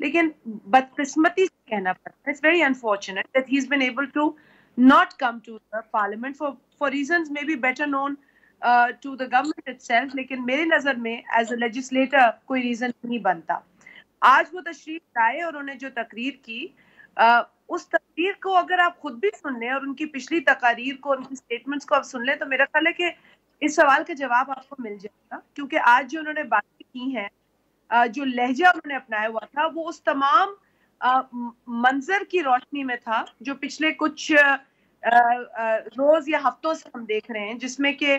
لیکن بدقسمتی سے کہنا پڑتا ہے, it's very unfortunate that he is been able to not come to the parliament for reasons maybe better known to the government itself, لیکن میری نظر میں as a legislator کوئی reason نہیں بنتا. آج وہ تشریف لائے اور انہوں نے جو تقریر کی, اس تقریر کو اگر آپ خود بھی سن لیں اور ان کی پچھلی تقاریر کو, ان کی سٹیٹمنٹس کو آپ سن لیں, تو میرا خیال ہے کہ اس سوال کا جواب آپ کو مل جائے گا. کیونکہ آج جو انہوں نے باتیں کی ہیں, جو لہجہ انہوں نے اپنایا ہوا تھا, وہ اس تمام منظر کی روشنی میں تھا جو پچھلے کچھ روز یا ہفتوں سے ہم دیکھ رہے ہیں, جس میں کہ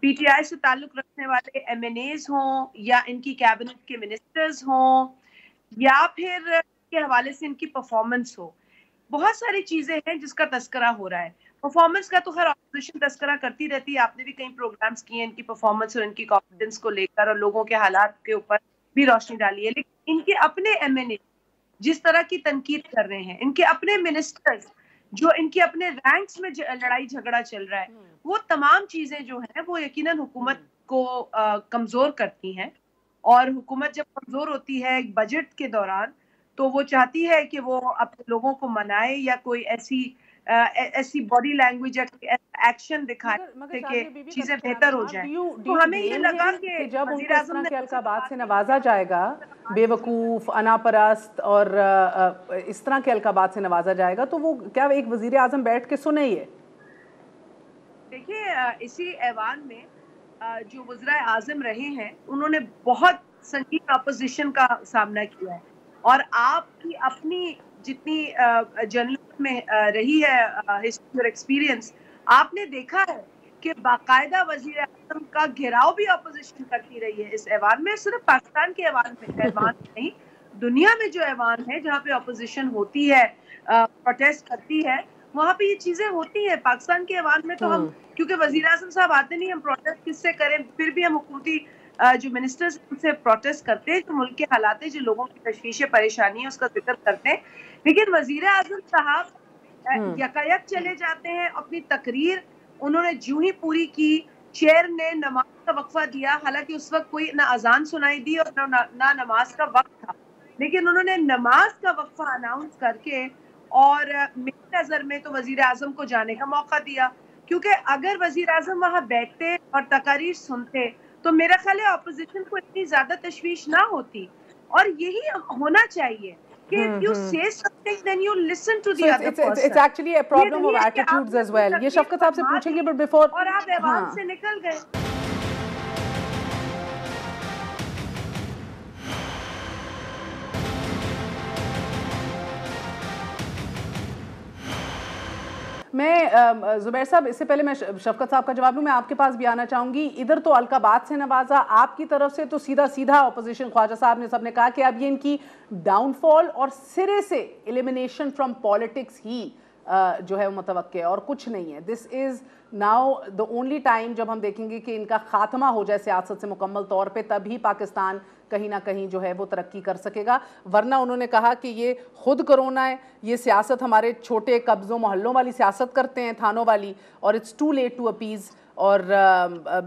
پی ٹی آئی سے تعلق رکھنے والے ایم این ایز ہوں یا ان کی کیبنٹ کے منسٹرز ہوں یا پھر کے حوالے سے ان کی پرفارمنس ہو. بہت ساری چیزیں ہیں جس کا تذکرہ ہو رہا ہے. پرفارمنس کا تو ہر اپوزیشن تذکرہ کرتی رہتی ہے, آپ نے بھی کئی پروگرامز کیے ہیں ان کی پرفارمنس اور ان کی کانفیڈنس کو لے کر, اور لوگوں کے حالات کے اوپر بھی روشنی ڈالی ہے. لیکن ان کے اپنے ایم این اے جس طرح کی تنقید کر رہے ہیں, ان کے اپنے منسٹرز جو ان کے اپنے رینکس میں لڑائی جھگڑا چل رہا ہے, وہ تمام چیزیں جو ہیں وہ یقیناً حکومت کو کمزور کرتی ہیں. اور حکومت جب کمزور ہوتی ہے ایک بجٹ کے دوران, تو وہ چاہتی ہے کہ وہ اپنے لوگوں کو منائے یا کوئی ایسی باڈی لینگویج یا ایکشن دکھائے کہ چیزیں بہتر ہو جائیں. تو ہمیں یہ لگا کہ جب ان وزیر کو اس اعظم طرح نے کے القابات سے نوازا جائے گا, بے وقوف, انا پرست اور اس طرح کے القابات سے نوازا جائے گا, تو وہ کیا ایک وزیر اعظم بیٹھ کے سنے یہ؟ دیکھیے, اسی ایوان میں جو وزراء اعظم رہے ہیں انہوں نے بہت سنگین اپوزیشن کا سامنا کیا ہے, اور آپ کی اپنی جتنی جرنلزم میں رہی ہے ہسٹری اور ایکسپیرینس, آپ نے دیکھا ہے کہ باقاعدہ وزیر اعظم کا گھیراؤ بھی اپوزیشن کرتی رہی ہے اس ایوان میں. صرف پاکستان کے ایوان نہیں, دنیا میں جو ایوان ہے جہاں پہ اپوزیشن ہوتی ہے, پروٹیسٹ کرتی ہے, وہاں پہ یہ چیزیں ہوتی ہیں. پاکستان کے ایوان میں تو ہم, کیونکہ وزیر اعظم صاحب آتے نہیں, ہم پروٹیسٹ کس سے کریں, پھر بھی ہم حکومتی جو منسٹرز ان سے پروٹیسٹ کرتے ہیں, جو ملک کے حالات ہیں, جو لوگوں کی تشویش پریشانی ہے اس کا ذکر کرتے ہیں. لیکن وزیر اعظم صاحب یکایک چلے جاتے ہیں. اپنی تقریر انہوں نے جو ہی پوری کی, چیئر نے نماز کا وقفہ دیا, حالانکہ اس وقت کوئی نہ اذان سنائی دی اور نہ نماز کا وقت تھا, لیکن انہوں نے نماز کا وقفہ اناؤنس کر کے اور میری نظر میں تو وزیر اعظم کو جانے کا موقع دیا. کیونکہ اگر وزیر اعظم وہاں بیٹھتے اور تقاریر سنتے تو میرا خیال ہے اپوزیشن کو اتنی زیادہ تشویش نہ ہوتی. اور یہی ہونا چاہیے کہ if you say something then you listen to the other person. It's actually a problem of attitudes as well. یہ شفقت صاحب سے پوچھیں گے, but before اور آپ ایوان سے نکل گئے. میں زبیر صاحب, اس سے پہلے میں شفقت صاحب کا جواب لوں, میں آپ کے پاس بھی آنا چاہوں گی. ادھر تو القابات سے نوازا, آپ کی طرف سے تو سیدھا اپوزیشن, خواجہ صاحب نے سب نے کہا کہ اب یہ ان کی ڈاؤن فال اور سرے سے ایلیمینیشن فرام پالیٹکس ہی جو ہے وہ متوقع ہے اور کچھ نہیں ہے. This is now the only time جب ہم دیکھیں گے کہ ان کا خاتمہ ہو جائے سیاست سے مکمل طور پہ, تبھی پاکستان کہیں نہ کہیں جو ہے وہ ترقی کر سکے گا. ورنہ انہوں نے کہا کہ یہ خود کرونا ہے, یہ سیاست ہمارے چھوٹے قبضوں محلوں والی سیاست کرتے ہیں, تھانوں والی, اور it's too late to appease. اور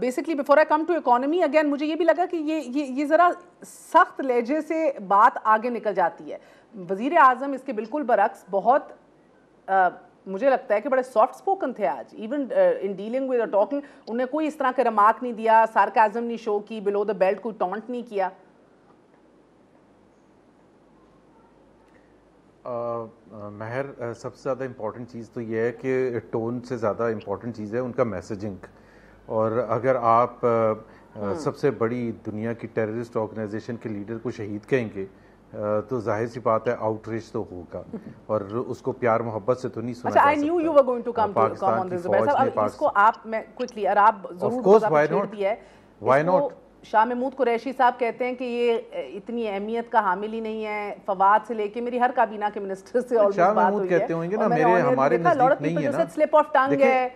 basically before I come to economy again, مجھے یہ بھی لگا کہ یہ ذرا سخت لہجے سے بات آگے نکل جاتی ہے. وزیر اعظم اس کے بالکل برعکس بہت مجھے لگتا ہے کہ بڑے سافٹ سپوکن تھے آج, even in dealing with talking. انہوں نے کوئی اس طرح کے ریمارک نہیں دیا, سارکازم نہیں شو کی, بلو دا بیلٹ کوئی ٹونٹ نہیں کیا. مہر, سب سے زیادہ امپورٹنٹ چیز تو یہ ہے کہ ٹون سے زیادہ امپورٹنٹ چیز ہے ان کا میسیجنگ. اور اگر آپ سب سے بڑی دنیا کی ٹیررسٹ آرگنائزیشن کے لیڈر کو شہید کہیں گے تو ظاہر سی بات ہے آؤٹ ریچ تو ہوگا, اور اس کو پیار محبت سے تو نہیں سنا جا سکتا. I knew you were going to come on this, زبیر صاحب. اس کو آپ میں کوئکلی, اور آپ ضرور چھیڑ دیا ہے, why not? شاہ محمود قریشی صاحب کہتے ہیں کہ یہ اتنی اہمیت کا حامل ہی نہیں ہے. فواد سے لے کے میری ہر کابینہ کے منسٹر سے اور شاہ محمود کہتے ہوں گے نا, میرے ہمارے نزدیک نہیں ہے نا. سلپ آف ٹنگ ہے,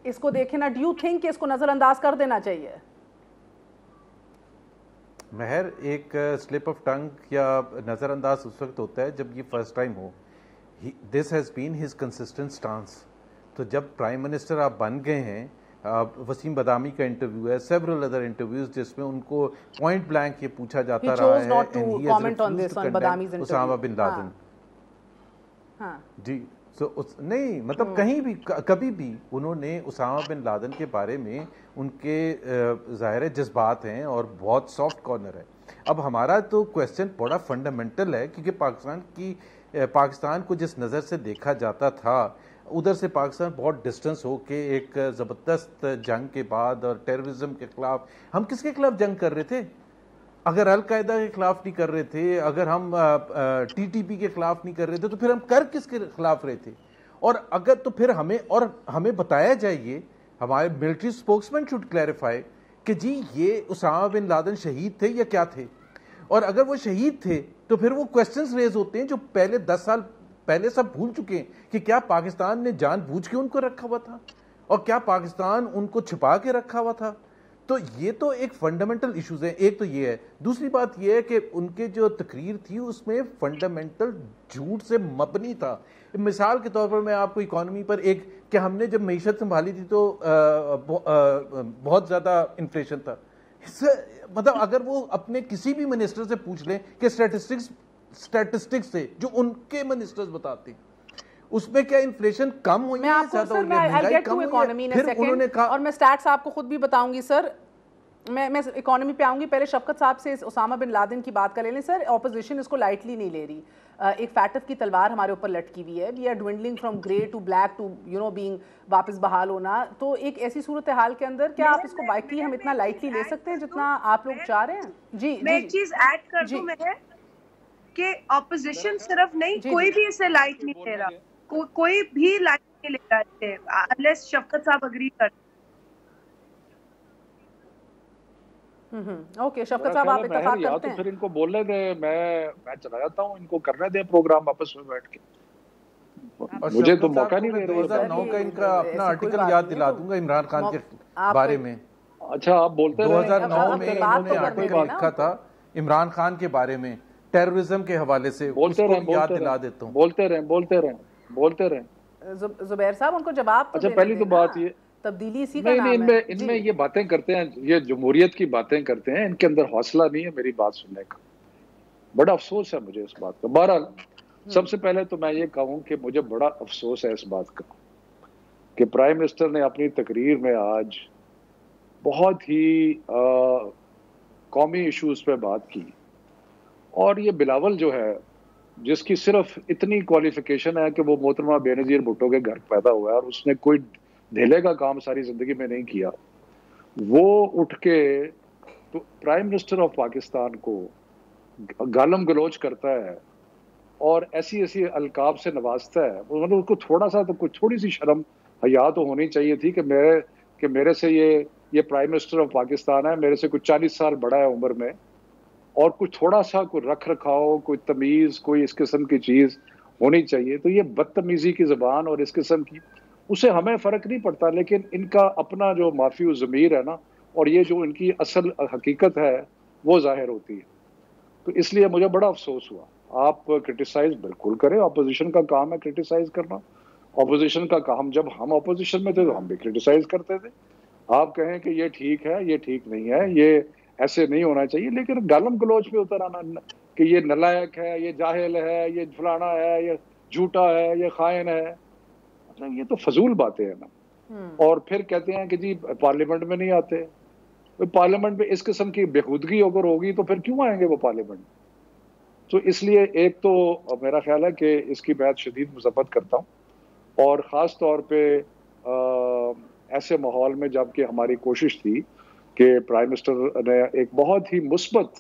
اس کو دیکھیں نا. ڈو یو تھنک کہ اس کو نظر انداز کر دینا چاہیے؟ مہر, ایک سلپ آف ٹنگ یا نظر انداز اس وقت ہوتا ہے جب یہ first time who. This has been his consistent stance. تو جب پرائم منسٹر آپ بن گئے ہیں وسیم بدامی کا انٹرویو ہے, several other interviews جس میں ان کو point blank یہ پوچھا جاتا He رہا chose ہے not to and he has comment on refused this, to on condemn Badami's interview. Osama bin Laden. ہاں جی نہیں مطلب کہیں بھی کبھی بھی انہوں نے اسامہ بن لادن کے بارے میں ان کے ظاہر جذبات ہیں اور بہت سافٹ کارنر ہے. اب ہمارا تو کویسچن بڑا فنڈامنٹل ہے کیونکہ پاکستان کو جس نظر سے دیکھا جاتا تھا ادھر سے پاکستان بہت ڈسٹنس ہو کے ایک زبردست جنگ کے بعد اور ٹیررزم کے خلاف, ہم کس کے خلاف جنگ کر رہے تھے؟ اگر القاعدہ کے خلاف نہیں کر رہے تھے, اگر ہم ٹی ٹی پی کے خلاف نہیں کر رہے تھے, تو پھر ہم کر کس کے خلاف رہے تھے؟ اور اگر تو پھر ہمیں بتایا جائے, یہ ہمارے ملٹری اسپوکسمین شوڈ کلیریفائی کہ جی یہ اسامہ بن لادن شہید تھے یا کیا تھے, اور اگر وہ شہید تھے تو پھر وہ کویسچنز ریز ہوتے ہیں جو پہلے 10 سال پہلے سب بھول چکے ہیں کہ کیا پاکستان نے جان بوجھ کے ان کو رکھا ہوا تھا اور کیا پاکستان ان کو چھپا کے رکھا ہوا تھا. تو یہ تو ایک فنڈامنٹل ایشوز ہیں. ایک تو یہ ہے, دوسری بات یہ ہے کہ ان کے جو تقریر تھی اس میں فنڈامنٹل جھوٹ سے مبنی تھا. مثال کے طور پر میں آپ کو اکانومی پر ایک کہ ہم نے جب معیشت سنبھالی تھی تو بہت زیادہ انفلیشن تھا. مطلب اگر وہ اپنے کسی بھی منسٹر سے پوچھ لیں کہ اسٹیٹسٹکس سے جو ان کے منسٹرز بتاتے ہیں اس میں کیا انفلیشن کم ہوئی ہے, زیادہ ہوئی ہے, مہنگائی کم ہوئی ہے؟ پھر انہوں نے کہا, اور میں سٹیٹس آپ کو خود بھی بتاؤں گی سر, میں اکانومی پہ آؤں گی. پہلے شفقت صاحب سے اسامہ بن لادن کی بات کر لیں. سر اپوزیشن اس کو لائٹلی نہیں لے رہی. ایک فیٹف کی تلوار ہمارے اوپر لٹکی ہوئی ہے. We are dwindling from grey to black to being واپس بحال ہونا. تو ایک ایسی صورتحال کے اندر کیا آپ اس کو واقعی ہم اتنا لائٹلی لے سکتے ہیں جتنا آپ لوگ چاہ رہے ہیں؟ جی میں ایک چیز ایڈ کر دوں میں کہ اپوزیشن صرف نہیں, کوئی بھی اسے لائٹ نہیں لے رہا, کوئی بھی لائٹ نہیں لے رہا ہے unless شفقت صاحب اگری کرتے. اوکے شفقت صاحب آپ اتفاق کرتے ہیں؟ پھر ان کو بولنے دیں, میں چلا جاتا ہوں, ان کو کرنے دیں پروگرام آپس میں بیٹھ کے. مجھے تو موقع نہیں دے رہے. 2009 کا ان کا اپنا آرٹیکل یاد دلا دوں گا عمران خان کے بارے میں. اچھا آپ بولتے رہے. 2009 میں انہوں نے آرٹیکل لکھا تھا عمران خان کے بارے میں ٹیررزم کے حوالے سے, اس کو یاد دلا دیتا ہوں. بولتے رہیں. زبیر صاحب ان کو جواب تو اچھا پہلی تو بات یہ تبدیلی اسی کا نام ہے. ان میں یہ باتیں کرتے ہیں, یہ جمہوریت کی باتیں کرتے ہیں, ان کے اندر حوصلہ نہیں ہے میری بات سننے کا. بڑا افسوس ہے مجھے اس بات کا. بہرحال سب سے پہلے تو میں یہ کہوں کہ مجھے بڑا افسوس ہے اس بات کا کہ پرائم منسٹر نے اپنی تقریر میں آج بہت ہی قومی ایشوز پہ بات کی, اور یہ بلاول جو ہے جس کی صرف اتنی کوالیفیکیشن ہے کہ وہ محترمہ بے نظیر بھٹو کے گھر پیدا ہوا ہے اور اس نے کوئی دھیلے کا کام ساری زندگی میں نہیں کیا, وہ اٹھ کے تو پرائم منسٹر آف پاکستان کو گالم گلوچ کرتا ہے اور ایسی القاب سے نوازتا ہے. مطلب اس کو تھوڑا سا تو کچھ تھوڑی سی شرم حیا تو ہونی چاہیے تھی کہ میرے سے یہ پرائم منسٹر آف پاکستان ہے, میرے سے کچھ 40 سال بڑا ہے عمر میں, اور کچھ تھوڑا سا کوئی رکھ رکھاؤ, کوئی تمیز, کوئی اس قسم کی چیز ہونی چاہیے. تو یہ بدتمیزی کی زبان اور اس قسم کی, اسے ہمیں فرق نہیں پڑتا, لیکن ان کا اپنا جو معافی و ضمیر ہے نا, اور یہ جو ان کی اصل حقیقت ہے وہ ظاہر ہوتی ہے. تو اس لیے مجھے بڑا افسوس ہوا. آپ کرٹیسائز بالکل کریں, اپوزیشن کا کام ہے کرٹیسائز کرنا. اپوزیشن کا کام, جب ہم اپوزیشن میں تھے تو ہم بھی کرٹیسائز کرتے تھے. آپ کہیں کہ یہ ٹھیک ہے, یہ ٹھیک نہیں ہے, یہ ایسے نہیں ہونا چاہیے, لیکن گالم گلوچ پہ اتر آنا کہ یہ نلائق ہے, یہ جاہل ہے, یہ فلانا ہے, یہ جھوٹا ہے, یہ خائن ہے, مطلب یہ تو فضول باتیں ہیں نا. اور پھر کہتے ہیں کہ جی پارلیمنٹ میں نہیں آتے. پارلیمنٹ میں اس قسم کی بےخودگی اگر ہوگی تو پھر کیوں آئیں گے وہ پارلیمنٹ؟ تو اس لیے ایک تو میرا خیال ہے کہ اس کی میں شدید مذمت کرتا ہوں, اور خاص طور پہ ایسے ماحول میں جب کہ ہماری کوشش تھی کہ پرائم منسٹر نے ایک بہت ہی مثبت,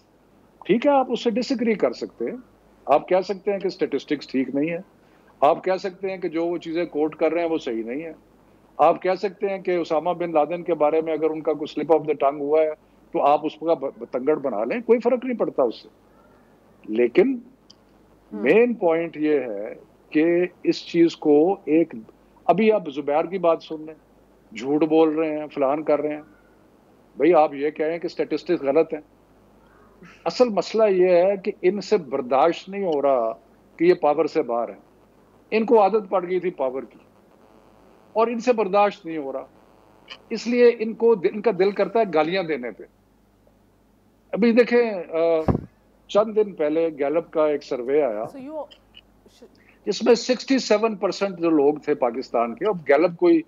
ٹھیک ہے آپ اس سے ڈس ایگری کر سکتے ہیں, آپ کہہ سکتے ہیں کہ اسٹیٹسٹکس ٹھیک نہیں ہے, آپ کہہ سکتے ہیں کہ جو وہ چیزیں کوٹ کر رہے ہیں وہ صحیح نہیں ہے, آپ کہہ سکتے ہیں کہ اسامہ بن لادن کے بارے میں اگر ان کا کوئی سلپ آف دا ٹنگ ہوا ہے تو آپ اس کا بتنگڑ بنا لیں, کوئی فرق نہیں پڑتا اس سے. لیکن مین پوائنٹ یہ ہے کہ اس چیز کو ایک, ابھی آپ زبیر کی بات سن لیں, جھوٹ بول رہے ہیں, فلان کر رہے ہیں. بھئی آپ یہ کہیں کہ اسٹیٹسٹکس غلط ہیں, اصل مسئلہ یہ ہے کہ ان سے برداشت نہیں ہو رہا کہ یہ پاور سے باہر ہیں. ان کو عادت پڑ گئی تھی پاور کی اور ان سے برداشت نہیں ہو رہا. اس لیے ان کا دل کرتا ہے گالیاں دینے پہ. ابھی دیکھیں چند دن پہلے گیلپ کا ایک سروے آیا جس میں 67% جو لوگ تھے پاکستان کے، اب گیلپ کوئی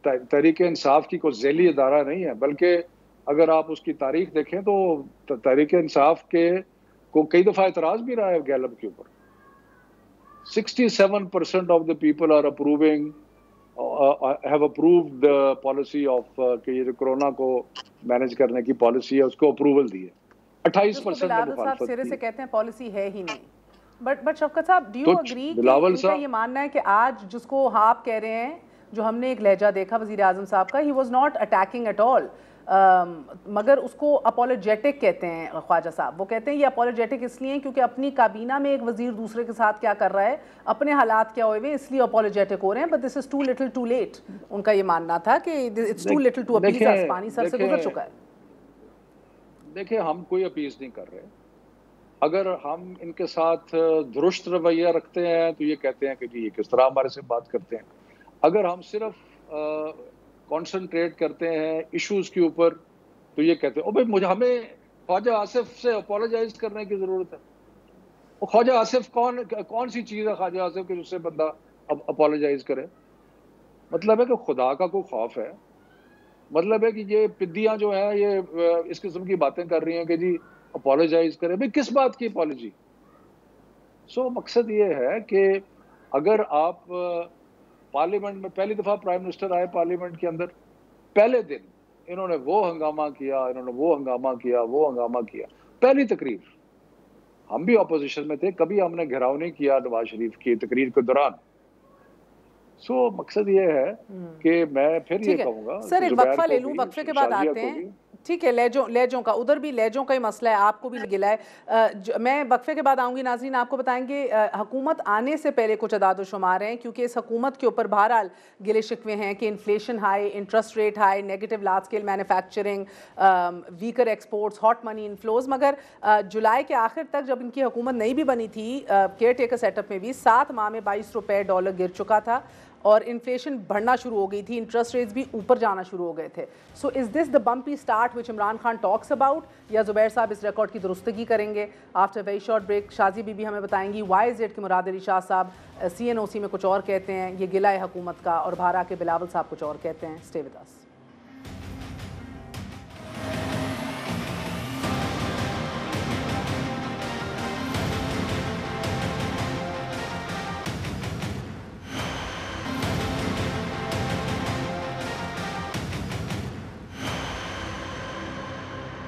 تحریک انصاف کی کوئی ذیلی ادارہ نہیں ہے، بلکہ اگر آپ اس کی تاریخ دیکھیں تو تحریک انصاف کے کو کئی دفعہ اعتراض بھی رہا ہے گیلپ کے اوپر. 67% of the people are approving have approved the policy of کہ یہ جو کرونا کو مینج کرنے کی پالیسی ہے اس کو اپروول دی ہے. 28% نے مخالفت سرے سے کی. کہتے ہیں پالیسی ہے ہی نہیں. بٹ شفقت صاحب ڈو یو اگری کہ ان کا یہ ماننا ہے کہ آج جس کو آپ کہہ رہے ہیں، جو ہم نے ایک لہجہ دیکھا وزیر اعظم صاحب کا، he was not attacking at all, مگر اس کو اپولوجیٹک کہتے ہیں خواجہ صاحب. وہ کہتے ہیں یہ اپولوجیٹک اس لیے کیونکہ اپنی کابینہ میں ایک وزیر دوسرے کے ساتھ کیا کر رہا ہے، اپنے حالات کیا ہوئے اس لیے اپولوجیٹک ہو رہے ہیں. But this is too little too late. ان کا یہ ماننا تھا کہ it's too little to appease اس، پانی سر سے گزر چکا ہے. دیکھیں ہم کوئی اپیز نہیں کر رہے. اگر ہم ان کے ساتھ درست رویہ رکھتے ہیں تو یہ کہتے ہیں کہ جی یہ کس طرح ہمارے سے بات کرتے ہیں. اگر ہم صرف کانسنٹریٹ کرتے ہیں ایشوز کے اوپر تو یہ کہتے ہیں بھائی ہمیں خواجہ آصف سے اپولوجائز کرنے کی ضرورت ہے. خواجہ آصف کون سی چیز ہے خواجہ آصف کہ جس سے بندہ اپولوجائز کرے؟ مطلب ہے کہ خدا کا کوئی خوف ہے؟ مطلب ہے کہ یہ پدیاں جو ہیں یہ اس قسم کی باتیں کر رہی ہیں کہ جی اپولوجائز کرے؟ بھائی کس بات کی اپولوجی؟ سو مقصد یہ ہے کہ اگر آپ پارلیمنٹ میں پہلی دفعہ پرائم منسٹر آئے پارلیمنٹ کے اندر، پہلے دن انہوں نے وہ ہنگامہ کیا، انہوں نے وہ ہنگامہ کیا، وہ ہنگامہ کیا. پہلی تقریر، ہم بھی اپوزیشن میں تھے، کبھی ہم نے گھیراؤ نہیں کیا نواز شریف کی تقریر کے دوران. سو مقصد یہ ہے کہ میں پھر یہ کہوں گا سر ایک وقفہ لے لوں، وقفے کے بعد آتے ہیں. ٹھیک ہے، لہجوں کا ادھر بھی لہجوں کا ہی مسئلہ ہے، آپ کو بھی گلا ہے. میں وقفے کے بعد آؤں گی. ناظرین آپ کو بتائیں گے حکومت آنے سے پہلے کچھ اعداد و شمار ہیں، کیونکہ اس حکومت کے اوپر بہرحال گلے شکوے ہیں کہ inflation high, interest rate high, negative large scale manufacturing, weaker exports, hot money inflows. مگر جولائی کے آخر تک جب ان کی حکومت نہیں بھی بنی تھی کیئر ٹیکر سیٹ اپ میں بھی 7 ماہ میں $22 گر چکا تھا اور انفلیشن بڑھنا شروع ہو گئی تھی، انٹرسٹ ریٹس بھی اوپر جانا شروع ہو گئے تھے. So is this the bumpy start which Imran Khan talks about, یا زبیر صاحب اس ریکارڈ کی درستگی کریں گے؟ After very short break Shazia bibi ہمیں بتائیں گی وائی از اٹ کہ مراد علی شاہ صاحب CNOC میں کچھ اور کہتے ہیں، یہ گلہ ہے حکومت کا، اور بھارا کے بلاول صاحب کچھ اور کہتے ہیں. Stay with us.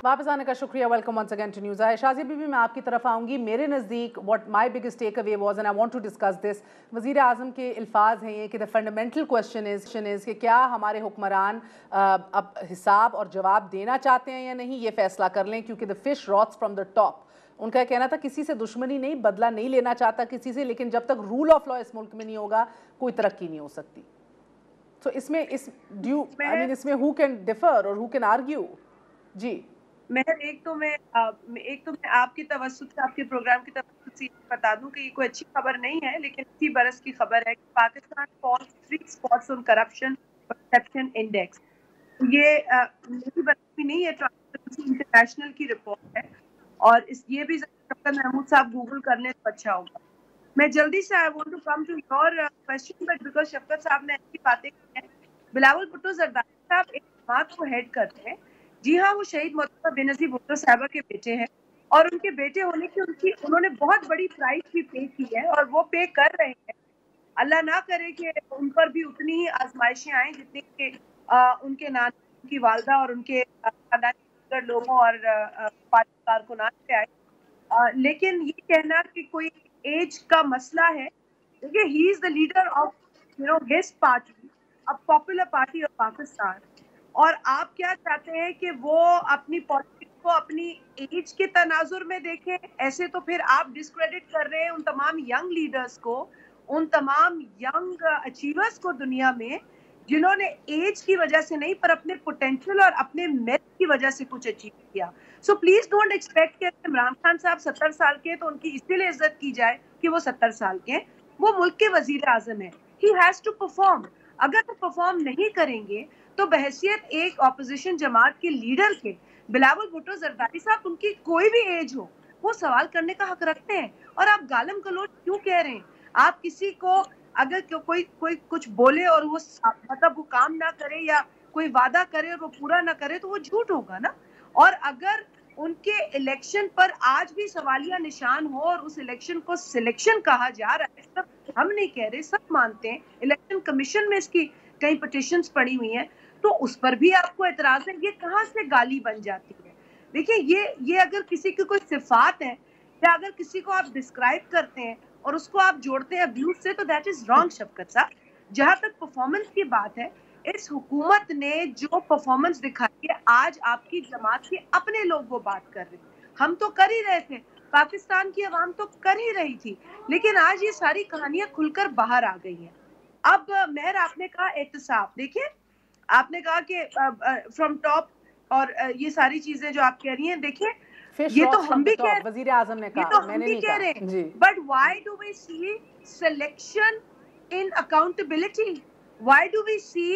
واپس آنے کا شکریہ. Welcome once again to news I. Shazia Bibi میں آپ کی طرف آؤں گی. میرے نزدیک what my biggest takeaway was and I want to discuss this, وزیر اعظم کے الفاظ ہیں یہ کہ دا فنڈامنٹل کویسچن از کہ کیا ہمارے حکمران اب حساب اور جواب دینا چاہتے ہیں یا نہیں، یہ فیصلہ کر لیں، کیونکہ the fish rots from the top. ان کا کہنا تھا کسی سے دشمنی نہیں، بدلہ نہیں لینا چاہتا کسی سے، لیکن جب تک رول آف لا اس ملک میں نہیں ہوگا کوئی ترقی نہیں ہو سکتی. تو اس میں اس میں ہو کین ڈیفر اور ہو کین آرگیو؟ جی مہر، ایک تو میں آپ کی توسط سے، آپ کے پروگرام کی توسط سے بتا دوں کہ یہ کوئی اچھی خبر نہیں ہے، لیکن اسی برس کی خبر ہے کہ پاکستان فالز 3 اسپاٹس آن کرپشن پرسیپشن انڈیکس. یہ میری بات بھی نہیں ہے، ٹرانسپیرنسی انٹرنیشنل کی رپورٹ ہے، اور یہ بھی ڈاکٹر محمود صاحب گوگل کر لیں تو اچھا ہوگا. میں جلدی سے I want to come to your question, but because Shafqat sahab نے ایسی باتیں کی ہیں. بلاول بھٹو زرداری صاحب ایک جماعت کو ہیڈ کرتے ہیں. جی ہاں، وہ شہید محترمہ بے نظیر بھٹو صاحبہ کے بیٹے ہیں، اور ان کے بیٹے ہونے کی انہوں نے بہت بڑی پرائز بھی پے کی ہے، اور وہ پے کر رہے ہیں. اللہ نہ کرے کہ ان پر بھی اتنی ہی آزمائشیں آئیں جتنی کہ ان کے نانا، ان کی والدہ اور ان کے خاندانی لوگوں اور پارٹی کارکنان پہ آئے. لیکن یہ کہنا کہ کوئی ایج کا مسئلہ ہے، دیکھیے he is the leader of his party, a popular party of Pakistan, اور آپ کیا چاہتے ہیں کہ وہ اپنی پالیٹکس کو اپنی ایج کے تناظر میں دیکھیں؟ ایسے تو پھر آپ ڈسکریڈٹ کر رہے ہیں ان تمام ینگ لیڈرز کو، ان تمام ینگ اچیورز کو دنیا میں، جنہوں نے ایج کی وجہ سے نہیں پر اپنے پوٹینشل اور اپنے میرٹ کی وجہ سے کچھ اچیو کیا. سو پلیز ڈونٹ ایکسپیکٹ کہ عمران خان صاحب 70 سال کے تو ان کی اسی لیے عزت کی جائے کہ وہ 70 سال کے ہیں. وہ ملک کے وزیر اعظم ہیں، ہی ہیز ٹو پرفارم. اگر وہ پرفارم نہیں کریں گے تو بحیثیت ایک اپوزیشن جماعت کے لیڈر کے بلاول بھٹو زرداری صاحب، ان کی کوئی بھی ایج ہو، وہ سوال کرنے کا حق رکھتے ہیں. اور آپ گالم گلوچ کیوں کہہ رہے ہیں؟ آپ کسی کو اگر کوئی کچھ بولے اور وہ مطلب وہ کام نہ کرے یا کوئی وعدہ کرے اور وہ پورا نہ کرے تو وہ جھوٹ ہوگا نا. اور اگر ان کے الیکشن پر آج بھی سوالیہ نشان ہو اور اس الیکشن کو سلیکشن کہا جا رہا ہے، سب ہم نہیں کہہ رہے، سب مانتے ہیں، الیکشن کمیشن میں اس کی کئی پٹیشنز پڑی ہوئی ہیں، تو اس پر بھی آپ کو اعتراض ہے. یہ کہاں سے گالی بن جاتی ہے؟ دیکھیں یہ اگر کسی کی کوئی صفات ہے یا اگر کسی کو آپ ڈسکرائب کرتے ہیں اور اس کو آپ جوڑتے ہیں ابیوز سے، تو دیٹ از رانگ شفقت صاحب. جہاں تک پرفارمنس کی بات ہے، اس حکومت نے جو پرفارمنس دکھائی ہے، آج آپ کی جماعت کے اپنے لوگ وہ بات کر رہے ہیں، ہم تو کر ہی رہے تھے، پاکستان کی عوام تو کر ہی رہی تھی، لیکن آج یہ ساری کہانیاں کھل کر باہر آ گئی ہیں. اب مہر آپ نے کہا احتساب، دیکھیں آپ نے کہا کہ فرام ٹاپ اور یہ ساری چیزیں جو آپ کہہ رہی ہیں، دیکھیں یہ تو ہم بھی کہہ وزیر اعظم نے کہا، میں نے نہیں رہے کہا. ہیں، but why do we see selection in accountability? Why do we see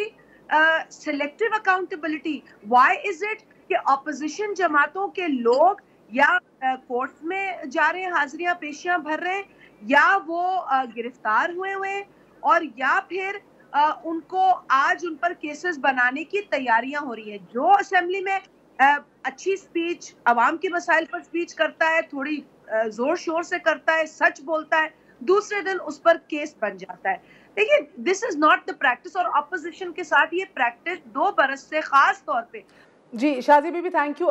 selective accountability? Why is it کہ اپوزیشن جماعتوں کے لوگ یا کورٹ میں جا رہے ہیں، حاضریاں پیشیاں بھر رہے ہیں، یا وہ گرفتار ہوئے ہیں، اور یا پھر ان کو آج ان پر کیسز بنانے کی تیاریاں ہو رہی ہیں. جو اسمبلی میں اچھی سپیچ، عوام کے مسائل پر سپیچ کرتا ہے، تھوڑی زور شور سے کرتا ہے، سچ بولتا ہے، دوسرے دن اس پر کیس بن جاتا ہے. دیکھیے دس از ناٹ دا پریکٹس، اور اپوزیشن کے ساتھ یہ پریکٹس 2 برس سے خاص طور پہ. جی Shazi bibi thank you.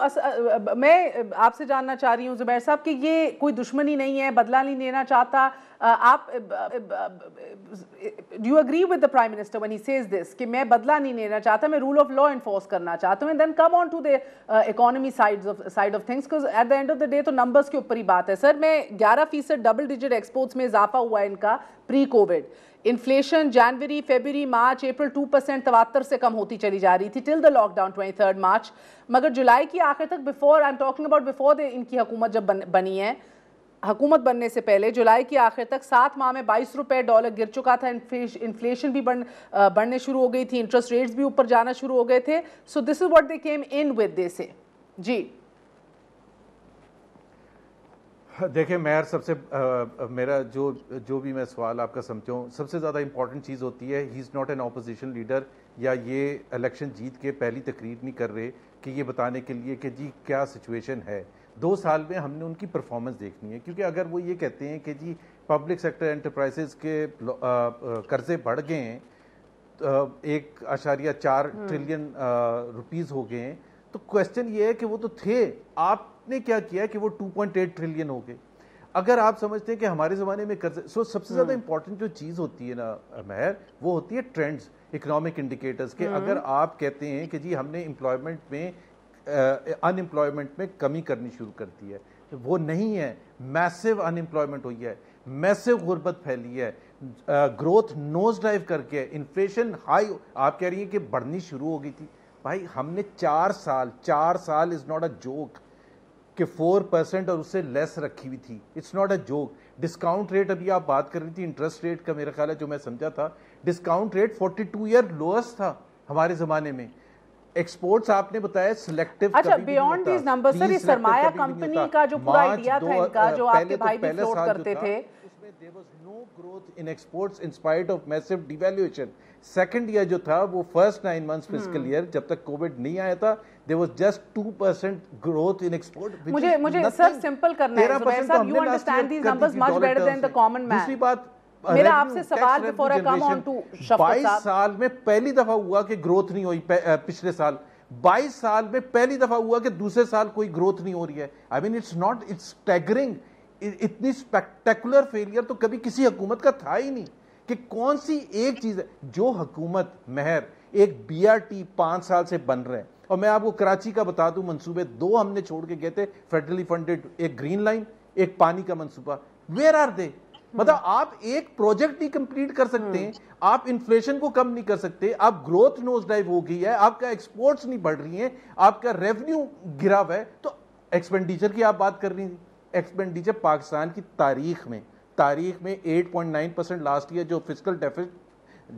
میں آپ سے جاننا چاہ رہی ہوں زبیر صاحب کہ یہ کوئی دشمنی نہیں ہے، بدلہ نہیں لینا چاہتا. آپ do you agree with the prime minister when he says this کہ میں بدلہ نہیں لینا چاہتا، میں رول آف لا انفورس کرنا چاہتا ہوں، and then come on to the economy side of things because at the end of the day تو نمبرز کے اوپر ہی بات ہے. سر میں 11% ڈبل ڈیجٹ ایکسپورٹس میں اضافہ ہوا ہے ان کا پری کووڈ. انفلیشن جنوری، فیبری، مارچ، اپریل 2% 73 سے کم ہوتی چلی جا رہی تھی ٹل دا لاک ڈاؤن 23 مارچ. مگر جولائی کی آخر تک before I am talking about before in کی حکومت جب بنی ہے، حکومت بننے سے پہلے جولائی کی آخر تک 7 ماہ میں $22 گر چکا تھا. انفلیشن بھی بڑھنے شروع ہو گئی تھی، انٹرسٹ ریٹس بھی اوپر جانا شروع ہو گئے تھے. So this is what they came in with they say. جی دیکھیں مہر، سب سے میرا جو بھی میں سوال آپ کا سمجھتا ہوں، سب سے زیادہ امپورٹنٹ چیز ہوتی ہے he is not an opposition leader, یا یہ الیکشن جیت کے پہلی تقریر نہیں کر رہے کہ یہ بتانے کے لیے کہ جی کیا سچویشن ہے. 2 سال میں ہم نے ان کی پرفارمنس دیکھنی ہے، کیونکہ اگر وہ یہ کہتے ہیں کہ جی پبلک سیکٹر انٹرپرائزز کے قرضے بڑھ گئے ہیں، 1.4 ٹریلین روپیز ہو گئے ہیں، تو کویسچن یہ ہے کہ وہ تو تھے، آپ نے کیا کیا کہ وہ 2.8 ٹریلین ہو گئے. اگر آپ سمجھتے ہیں کہ ہمارے زمانے میں قرضے، سب سے زیادہ امپورٹنٹ جو چیز ہوتی ہے نا مہر، وہ ہوتی ہے ٹرینڈز، اکنامک انڈیکیٹرز کے. اگر آپ کہتے ہیں کہ جی ہم نے امپلائمنٹ میں ان امپلائمنٹ میں کمی کرنی شروع کر دی ہے، وہ نہیں ہے. میسو ان امپلائمنٹ ہوئی ہے، میسو غربت پھیلی ہے، گروتھ نوز ڈرائیو کر کے، انفلیشن ہائی آپ کہہ رہی ہیں کہ بڑھنی شروع ہو گئی تھی. بھائی ہم نے 4 سال از ناٹ اے جوک کہ 4% اور اس سے لیس رکھی ہوئی تھی. It's not a joke. Discount rate, ابھی آپ بات کر رہی تھی انٹرسٹ ریٹ کا، میرا خیال ہے جو میں سمجھا تھا، ڈسکاؤنٹ ریٹ 42 ایئر لوئسٹ تھا ہمارے زمانے میں. ایکسپورٹس آپ نے بتایا سلیکٹو. اچھا بیونڈ دیز نمبر سر، یہ سرمایہ کمپنی کا جو پورا آئیڈیا تھا ان کا، جو آپ کے بھائی بھی فلوٹ کرتے تھے، اس میں there was no growth in exports in spite of massive devaluation. Second year جو تھا وہ فرسٹ 9 months fiscal year جب تک کووڈ نہیں آیا تھا، there was just 2% growth in export. مجھے سر سمپل کرنا ہے زبیر صاحب، you understand these numbers much better than the common man. دوسری بات میرا آپ سے سوال before I come on to شفقت صاحب، 22 سال میں پہلی دفعہ ہوا کہ گروتھ نہیں ہوئی. پچھلے سال 22 سال میں پہلی دفعہ ہوا کہ دوسرے سال کوئی گروتھ نہیں ہو رہی ہے. I mean it's not, it's staggering. اتنی اسپیکٹیکولر فیلئر تو کبھی کسی حکومت کا تھا ہی نہیں. کہ کون سی ایک چیز ہے جو حکومت مہر ایک بی آر ٹی 5 سال سے بن رہے ہیں. اور میں آپ کو کراچی کا بتا دوں، منصوبے 2 ہم نے چھوڑ کے گئے تھے فیڈرلی فنڈڈ، ایک گرین لائن، ایک پانی کا منصوبہ. ویئر آر دے؟ مطلب آپ ایک پروجیکٹ نہیں کمپلیٹ کر سکتے ہیں، آپ انفلیشن کو کم نہیں کر سکتے، آپ گروتھ نوز ڈائیو ہو گئی ہے، آپ کا ایکسپورٹس نہیں بڑھ رہی ہیں، آپ کا ریونیو گرا ہوا ہے. تو ایکسپینڈیچر کی آپ بات کر رہی ہیں، ایکسپینڈیچر پاکستان کی تاریخ میں 8.9% لاسٹ ایئر جو fiscal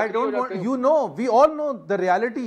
I don't want, you know, we all know the reality.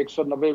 190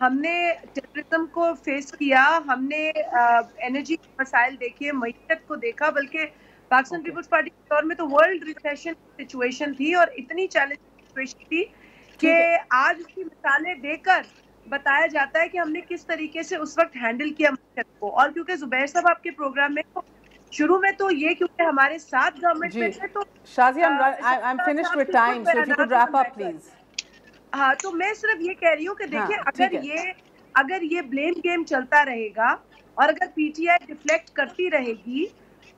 ہم نے ٹیررزم کو فیس کیا, ہم نے انرجی کے مسائل دیکھے, معیشت کو دیکھا, بلکہ پاکستان پیپلز پارٹی کے دور میں تو ورلڈ ریسیشن سچویشن تھی اور اتنی چیلنجنگ سچویشن تھی کہ آج اس کی مثالیں دے کر بتایا جاتا ہے کہ ہم نے کس طریقے سے اس وقت ہینڈل کیا معیشت کو. اور کیونکہ زبیر صاحب آپ کے پروگرام میں شروع میں تو یہ کیونکہ ہمارے ساتھ گورنمنٹ میں تھے, تو Shazia I'm finished with time, so if you could wrap up please. ہاں, تو میں صرف یہ کہہ رہی ہوں کہ دیکھیں اگر یہ بلیم گیم چلتا رہے گا اور اگر پی ٹی آئی ڈیفلیکٹ کرتی رہے گی,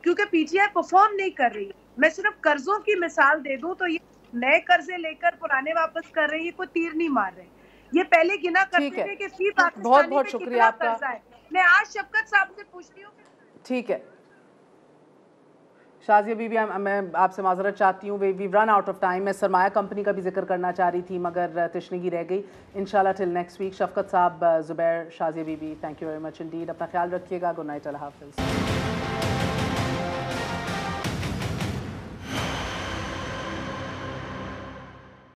کیونکہ پی ٹی آئی پرفارم نہیں کر رہی. میں صرف قرضوں کی مثال دے دوں تو یہ نئے قرضے لے کر پرانے واپس کر رہی ہے, کوئی تیر نہیں مار رہے. یہ پہلے گنا کرتے تھے کہ فی پاکستانی بہت پہ شکریہ کتنا آپ کا. قرضہ ہے. میں آج شفقت صاحب سے پوچھتی ہوں. ٹھیک ہے شازیہ بی بی, میں آپ سے معذرت چاہتی ہوں, وی رن آؤٹ آف ٹائم. میں سرمایہ کمپنی کا بھی ذکر کرنا چاہ رہی تھی مگر تشنگی رہ گئی. انشاءاللہ till next week. Shafqat sahab, Zubair, Shazia bibi, thank you very much indeed. اپنا خیال رکھیے گا. گڈ نائٹ, اللہ حافظ.